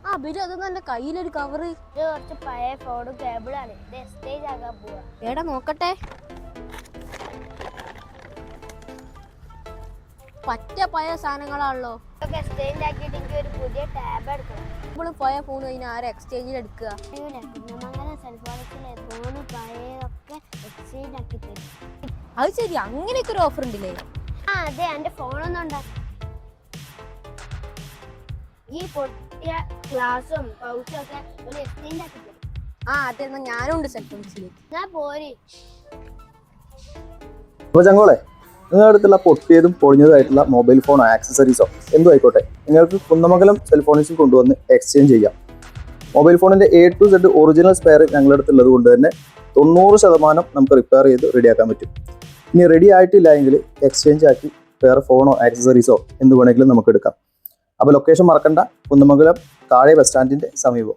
ആ ബിരു അത് എന്റെ കയ്യിലൊരു കവറ്. ഇത് കുറച്ച് പഴയ ഫോണും കേബിളാണ്. ഇത് എക്സ്ചേഞ്ച് ആകാൻ പോവാ. എടാ നോക്കട്ടെ. പറ്റ പഴയ സാധനങ്ങളാണല്ലോ. ഇതൊക്കെ എക്സ്ചേഞ്ച് ആക്കിയിട്ട് എനിക്ക് ഒരു പുതിയ ടാബ് എടുക്കണം. നമ്മള് പഴയ ഫോൺ കഴിഞ്ഞാൽ ആരെ എക്സ്ചേഞ്ചിൽ എടുക്കുക? കുന്നമംഗലം സെൽഫോണിക്സിലെ ഫോണ് പഴയൊക്കെ എക്സ്ചേഞ്ച് ആക്കി തരും. അത് ശരി, അങ്ങനെയൊക്കെ ഒരു ഓഫർ ഉണ്ടല്ലേ? ആ അതെ, എന്റെ ഫോണൊന്നും ഉണ്ടാക്കി ഈ പൊട്ടിയ ഗ്ലാസും പൗച്ചും ഒക്കെ ഒരു എക്സ്ചേഞ്ച് ആക്കി തരും. ആ അതെ, എന്നാ ഞാനും ഉണ്ട് സെൽഫോണിക്സിലേക്ക്. എന്നാ പോര്. അപ്പോൾ ചങ്ങോളെ, നിങ്ങളുടെ അടുത്തുള്ള പൊട്ടിയതും പൊളിഞ്ഞതുമായിട്ടുള്ള മൊബൈൽ ഫോണോ ആക്സസറീസോ എന്തോ ആയിക്കോട്ടെ, നിങ്ങൾക്ക് കുന്നമംഗലം സെൽഫോണിക്സിൽ കൊണ്ടുവന്ന് എക്സ്ചേഞ്ച് ചെയ്യാം. മൊബൈൽ ഫോണിൻ്റെ A to Z original spare ഞങ്ങളുടെ അടുത്തുള്ളത് കൊണ്ട് തന്നെ 90% നമുക്ക് റിപ്പയർ ചെയ്ത് റെഡിയാക്കാൻ പറ്റും. ഇനി റെഡി ആയിട്ടില്ല എങ്കിൽ എക്സ്ചേഞ്ച് ആക്കി വേറെ ഫോണോ ആക്സസറീസോ എന്ത് വേണമെങ്കിലും നമുക്ക് എടുക്കാം. അപ്പോൾ ലൊക്കേഷൻ മറക്കണ്ട, കുന്നമംഗലം താഴെ ബസ് സ്റ്റാൻഡിൻ്റെ സമീപം.